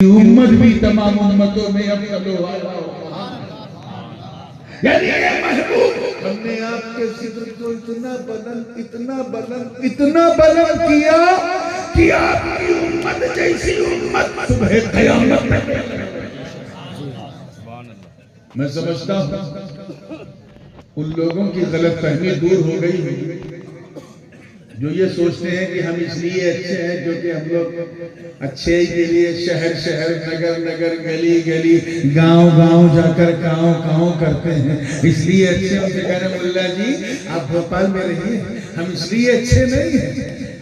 امت بھی تمام امتوں میں افضل والا یعنی اے محبوب ہم نے آپ کے ذکر کو اتنا بلند کیا کہ آپ کی امت جیسی امت صبح قیامت تک. میں سمجھتا ہوں ان لوگوں کی غلط فہمی دور ہو گئی ہے جو یہ سوچتے ہیں کہ ہم اس لیے اچھے ہیں جو کہ ہم لوگ اچھے کے لیے شہر شہر نگر نگر گلی گلی گاؤں گاؤں جا کر کاؤں کرتے ہیں اس لیے اچھے. ان سے کہنا ملا جی آپ بھوپال میں رہیے, ہم اس لیے اچھے نہیں ہیں,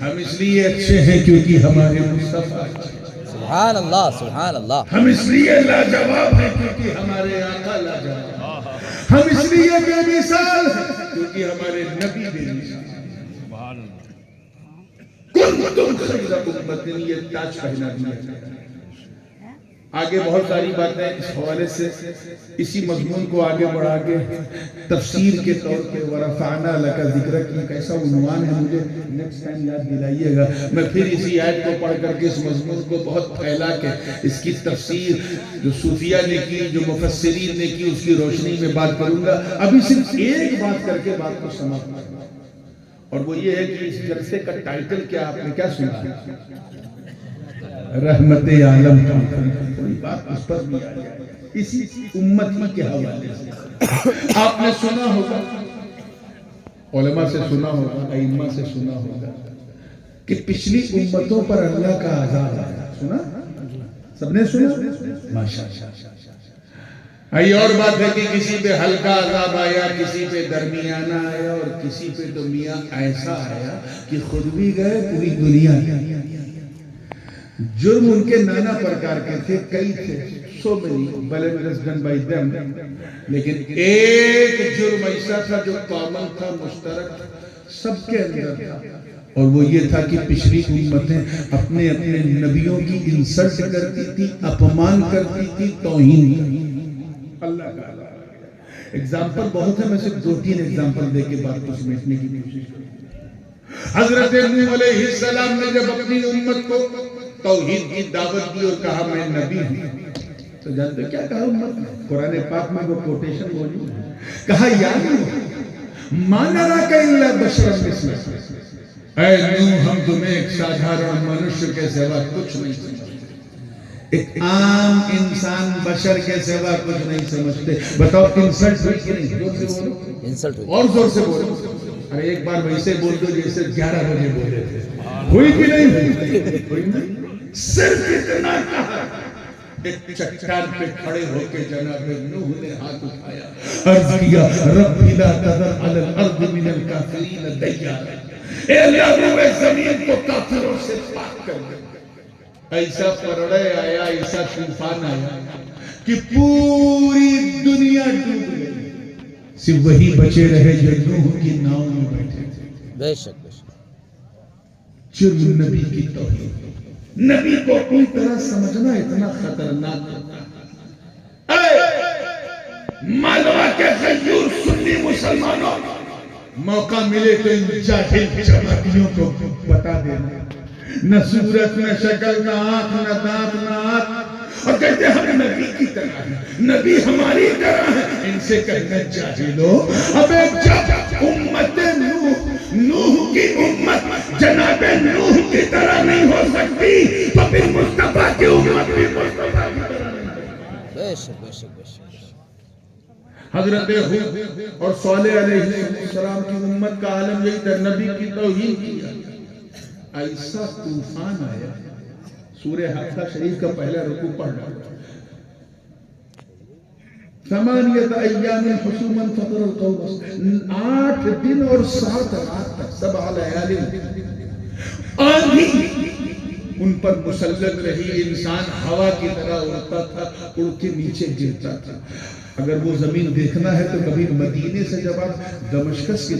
ہم اس لیے اچھے ہیں کیونکہ ہمارے مصطفیٰ اچھے. سبحان اللہ سبحان اللہ. ہم اس لیے لاجواب ہیں کیونکہ ہمارے آقا لاجواب. ہم اس لیے بے مثال ہیں کیونکہ ہمارے نبی بے مثال. کنتم خیر امۃ, یہ تاج پہنا دیا. آگے بہت ساری باتیں اس حوالے سے اسی مضمون کو آگے بڑھا کے تفسیر کے طور پہ ورفعنا لک ذکرک کی کیسا عنوان ہے مجھے نیکسٹ ٹائم یاد دلائیے گا. میں پھر اسی آیت کو پڑھ کر کے اس مضمون کو بہت پھیلا کے اس کی تفسیر جو صوفیہ نے کی, جو مفسرین نے کی, اس کی روشنی میں بات کروں گا. ابھی صرف ایک بات کر کے بات کو سماپت کروں, اور وہ یہ ہے کہ اس جلسے کا ٹائٹل کیا آپ نے کیا سنا ہے؟ رحمت عالم کا. کوئی بات اس پر بھی آ جائے اسی امت ہی کے حوالے سے. آپ نے سنا ہوگا, علماء سے سنا ہوگا, ائمہ سے سنا ہوگا کہ پچھلی امتوں پر اللہ کا عذاب آیا. سنا؟ سب نے سنا؟ ماشاءاللہ. آئی اور بات ہے کہ کسی پہ ہلکا عذاب آیا, کسی پہ درمیانہ آیا, اور کسی پہ تو میاں ایسا آیا کہ خود بھی گئے پوری دنیا گئی. جرم ان کے نانا پرکار کے تھے, کئی تھے, so many violence done by them, لیکن ایک جرم ایسا تھا جو کامن تھا, مشترک سب کے اندر تھا, اور وہ یہ تھا کہ پچھلی امتیں اپنے اپنے نبیوں کی انسلٹ کرتی تھی, اپمان کرتی تھی, توہین کرتی. اللہ کا ایگزامپل بہت ہے, میں صرف 2-3 ایگزامپل دے کے بات کو سمیٹنے کی کوشش کروں. حضرت نوح علیہ السلام نے جب اپنی امت کو توحید کی دعوت دی اور کہا میں نبی ہوں, تو جانتے کیا کہا امت نے؟ قرآن پاک میں وہ کوٹیشن موجود ہے. کہا یا نوح ما نراک الا بشرا مثلک, اے نوح ہم تمہیں ایک سادھارن منشیہ کے سوا کچھ نہیں سمجھتے, ایک عام انسان بشر کے سوا کچھ نہیں سمجھتے. بتاؤ انسلٹ ہوئی کہ نہیں؟ زور سے بولو, انسلٹ ہوئی, اور زور سے بولو. ارے ایک بار ویسے بول دو جیسے 11 بجے بولے تھے. ہوئی کہ نہیں ہوئی؟ صرف اتنا کہا. ایک چٹان پہ کھڑے ہو کے جناب نوح نے ہاتھ اٹھایا, عرض کیا رب لا تذر علی الارض من الکافرین دیارا, اے اللہ روئے زمین کو کافروں سے پاک کر دے. ایسا پرڑے آیا, ایسا طوفان آیا کہ پوری دنیا ڈوب گئی, صرف وہی بچے رہے جو نوح کی ناؤ میں بیٹھے تھے. بے شک بے شک. جرم نبی کی توہین, نبی کو اپنی طرح سمجھنا اتنا خطرناک ہوتا ہے. مالوا کے غیور سنی مسلمانوں, موقع ملے تو ان جاہل جماعتیوں کو بتا دینا, نہ صورت نہ شکل نہ آنکھ نہ دانت نہ آنکھ, اور کہتے ہیں ہم نبی کی طرح ہیں, نبی ہماری طرح ہے. ان سے کہنا جاہلو, اب جب امت نوح کی امت جناب نوح کی طرح نہیں ہو سکتی تو پھر مصطفیٰ کی امت بھی مصطفیٰ کی طرح نہیں ہو سکتی. بے شک بے شک بے شک. حضرت ہود اور صالح علیہ السلام کی امت کا عالم یہی تھا, نبی کی توہین کیا. ایسا طوفان آیا. سورہ حقہ شریف کا پہلا رکوع پڑھ رہا, 8 ایام حسوما فطر القوم, 8 دن اور 7 رات تک, 7 لیال آندھی ان پر مسلط رہی. انسان ہوا کی طرح اڑتا تھا, اڑ کے نیچے گرتا تھا. اگر وہ زمین دیکھنا ہے تو کبھی مدینے سے جب آپ دمشق کی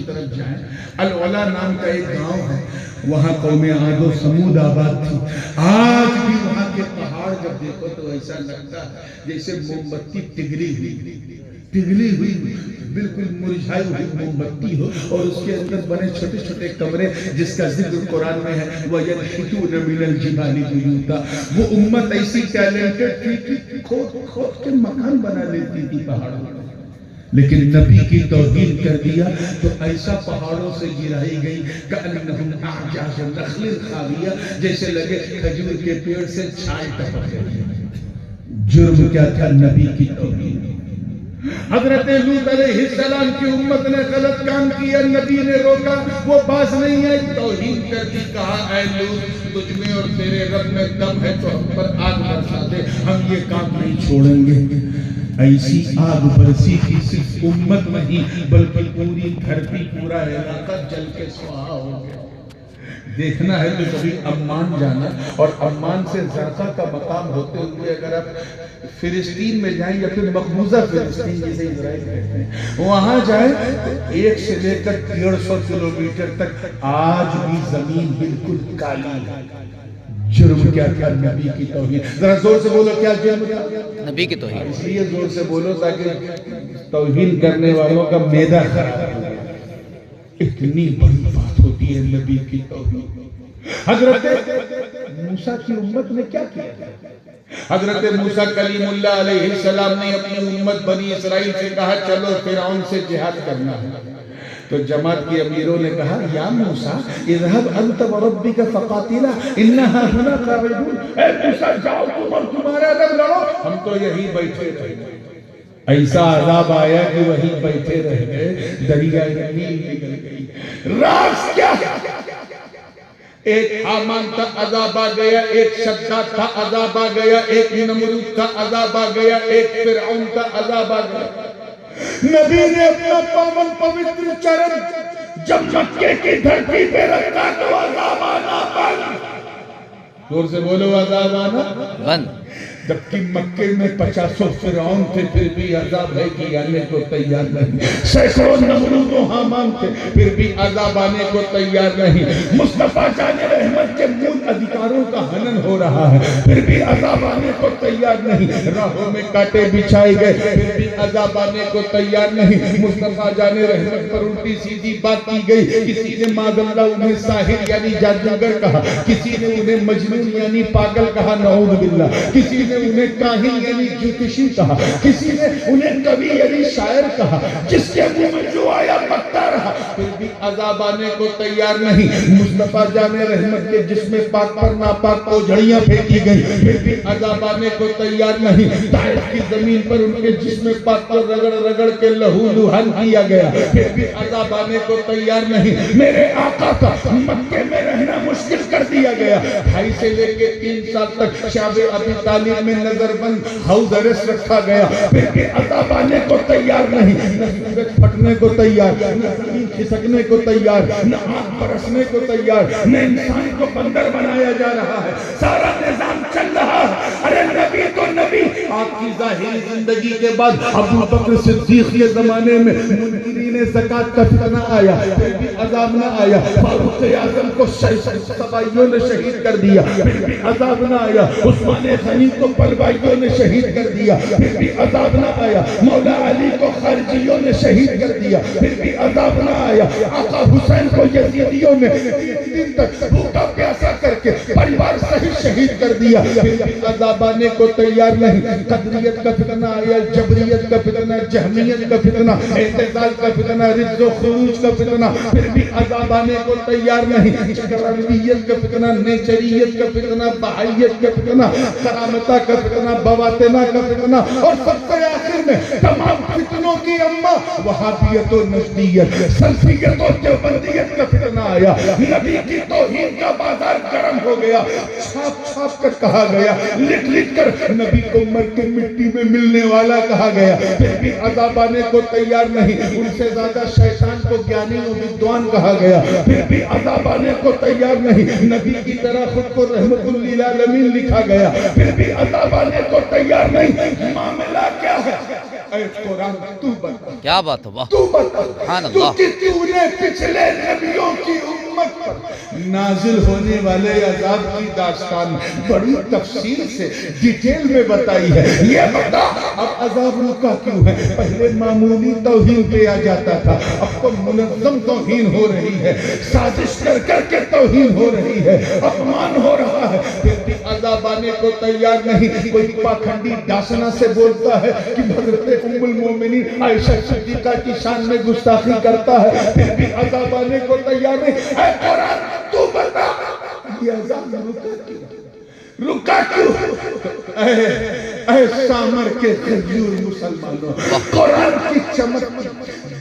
طرف جائیں, العلا نام کا ایک گاؤں ہے, وہاں قوم عاد و ثمود آباد تھی. آج بھی وہاں کے پہاڑ جب دیکھو تو ایسا لگتا ہے جیسے موم بتی پگھلی ہوئی بالکل مرجھائی ہوئی موم بتی ہو اور اس کے اندر بنے چھوٹے چھوٹے کمرے جس کا ذکر قرآن میں ہے وَيَنْحِتُونَ مِنَ الْجِبَالِ بُيُوتًا. وہ امت ایسی ٹیلنٹڈ تھی کہ کھود کھود کے مکان بنا لیتی تھی پہاڑوں میں، لیکن نبی کی توہین کر دیا تو ایسا پہاڑوں سے گرائی گئی کأنہم اعجاز نخل خاویہ، جیسے لگے کھجور کے پیڑ سے چھال ٹپک گئی. جرم کیا تھا؟ نبی کی توہین. حضرت لوط علیہ السلام کی امت نے غلط کام کیا، نبی نے روکا، وہ باز نہیں ہے، توہین کر دی. کہا اے لوط تجھ میں اور تیرے رب میں دم ہے تو ہم پر آگ برسا دے، ہم یہ کام نہیں چھوڑیں گے. ایسی آگ برسی کی صرف امت نہیں بلکہ پوری دھرتی پورا علاقہ جل کے سوہا ہو گیا. دیکھنا ہے تو کبھی عمان جانا، اور عمان سے زرقہ کا مقام ہوتے ہوئے اگر آپ فلسطین میں جائیں یا پھر مقبوضہ فلسطین جسے اسرائیل کہتے ہیں وہاں جائیں تو 1 سے لے کر 150 کلومیٹر تک آج بھی زمین بالکل کالی ہے. جرم کیا تھا؟ نبی کی توہین. ذرا زور سے بولو کیا جرم تھا؟ نبی کی توہین. اس لیے زور سے بولو تاکہ توہین کرنے والوں کا معدہ خراب ہو. اتنی بڑی بات ہوتی ہے نبی کی توہین. حضرت موسیٰ کی امت نے کیا کیا؟ حضرت موسیٰ کلیم اللہ علیہ السلام نے اپنی امت بنی اسرائیل سے کہا چلو فرعون سے جہاد کرنا ہے. تو جماعت کے امیروں نے کہا یا موسیٰ اذهب انت وربک فقاتلا انہا ہنا قاعدون. اے موسیٰ جاؤ تم اور تمہارا رب لڑو، ہم تو یہی بیٹھے رہے. ایسا عذاب آیا کہ وہی بیٹھے رہ گئے، دریائے نیل نکل گئی. راز کیا؟ ایک حامان کا عذاب آ گیا، ایک شداد کا عذاب آ گیا، ایک نمرود کا عذاب آ گیا، ایک فرعون کا عذاب آ گیا. نبی نے اپنا پاون پوتر چرن جب مکے کی دھرتی پہ رکھا تو عذاب آنا بند. زور سے بولو عذاب آنا بند. جبکہ مکے میں 50 فرعون تھے پھر بھی عذاب ہے کہ آنے کو تیار نہیں. سینکڑوں نمرود و حامان تھے پھر بھی عذاب آنے کو تیار نہیں. مصطفیٰ جان رحمت کے مول ادھکاروں کا ہنن ہو رہا ہے پھر بھی عذاب آنے کو تیار نہیں. راہوں میں کانٹے بچھائے گئے پھر بھی عذاب آنے کو تیار نہیں. مصطفیٰ جان رحمت پر الٹی سیدھی بات کی گئی. کسی نے معاذ اللہ انہیں ساحر یعنی جادوگر کہا، کسی نے انہیں مجنون یعنی پاگل کہا نعوذ باللہ، کسی نے انہیں کاہن یعنی جوتشی کہا، کسی نے انہیں کوی یعنی شاعر کہا. جس کے منہ میں جو آیا بکتا رہا پھر بھی عذاب آنے کو تیار نہیں. مصطفیٰ جان رحمت کے جسم پاک پر ناپاک کو جھڑیاں پھینکی گئی پھر بھی عذاب آنے کو تیار نہیں. طائف کی زمین پر ان کے جسم پاک کو رگڑ رگڑ کے لہو لہن کیا گیا پھر بھی عذاب آنے کو تیار نہیں. میرے آقا کا مکے میں رہنا مشکل کر دیا گیا. 2.5 سے لے کے 3 سال تک شعب ابی طالب میں نظر بند حوض ارس رکھا گیا پھر بھی عذاب آنے کو تیار نہیں. نہ سورج پھٹنے کو تیار، نہ زمین کھسکنے کو تیار، نہ آگ برسنے کو تیار، نہ انسان کو بندر بنایا جا رہا ہے. سارا نظام چل رہا ہے. ارے نبی تو نبی. آپ کی ظاہری زندگی کے بعد ابو بکر صدیق کے زمانے میں منکرین زکات کا فتنہ آیا پھر بھی عذاب نہ آیا. فاروق اعظم کو سبائیوں نے شہید کر دیا پھر بھی عذاب نہ آیا. عثمان غنی کو پلوائیوں نے شہید کر دیا پھر بھی عذاب نہ آیا. مولا علی کو خارجیوں نے شہید کر دیا پھر بھی عذاب نہ آیا. آقا حسین کو یزیدیوں نے 3 دن تک بھوکا پیاسا کر کے پریوار سہی شہید کر دیا پھر بھی عذاب آنے کو تیار نہیں. قدریت کا فتنہ آیا، جبریت کا فتنہ، جہمیت کا فتنہ، اعتزال کا فتنہ، رد و خروج کا فتنہ پھر بھی عذاب آنے کو تیار نہیں. چکرانویت کا فتنہ، نیچریت کا فتنہ، بہائیت کا فتنہ، کرامتہ کا فتنہ، بواطنہ کا فتنہ، اور سب سے آخر میں تمام فتنوں کی اماں وہابیت و نجدیت، سلفیت و دیوبندیت کا فتنہ آیا. نبی کی توہین کا بازار گرم ہو گیا. چھاپ چھاپ کر کہا گیا، لکھ لکھ کر نبی کو مر کے مٹی میں ملنے والا کہا گیا پھر بھی عذاب آنے کو تیار نہیں. ان سے زیادہ شیطان کو گیانی و بدوان کہا گیا پھر بھی عذاب آنے کو تیار نہیں. نبی کی طرح خود کو رحمت للعالمین لکھا گیا پھر بھی عذاب آنے کو تیار نہیں. معاملہ کیا ہے؟ اے قرآن تو بتا، کیا بات ہے. واہ تو بتا سبحان تو اللہ. کہ تو نے پچھلے نبیوں کی امت امت پر نازل ہونے والے عذاب کی داستان بڑی تفصیل سے ڈیٹیل میں بتائی ہے. یہ بتا اب عذاب رکا کیوں ہے؟ پہلے معمولی توہین پہ آ جاتا تھا، اب تو منظم توہین ہو رہی ہے، سازش کر کر کے توہین ہو رہی ہے، اپمان ہو رہا ہے، پھر بھی عذاب آنے کو تیار نہیں. کوئی پاکھنڈی ڈاسنا سے بولتا ہے کہ حضرت ام المومنین عائشہ صدیقہ کی شان میں گستاخی کرتا ہے، پھر بھی عذاب آنے کو تیار نہیں. اے قرآن تو بتا یہ عذاب رکا کیوں؟ اے سامر کے غیور مسلمانوں، قرآن کی چمک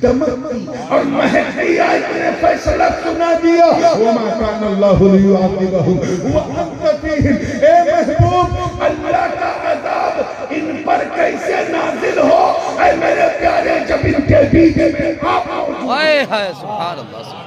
دمک اور مہدی آیت نے فیصلہ سنا دیا. وما کان اللہ لیعذبہم وانت فیہم. اے محبوب اللہ کا عذاب ان پر کیسے نازل ہو؟ اے میرے پیارے جب ان کے بیچ میں آپ ہائے ہائے سبحان اللہ.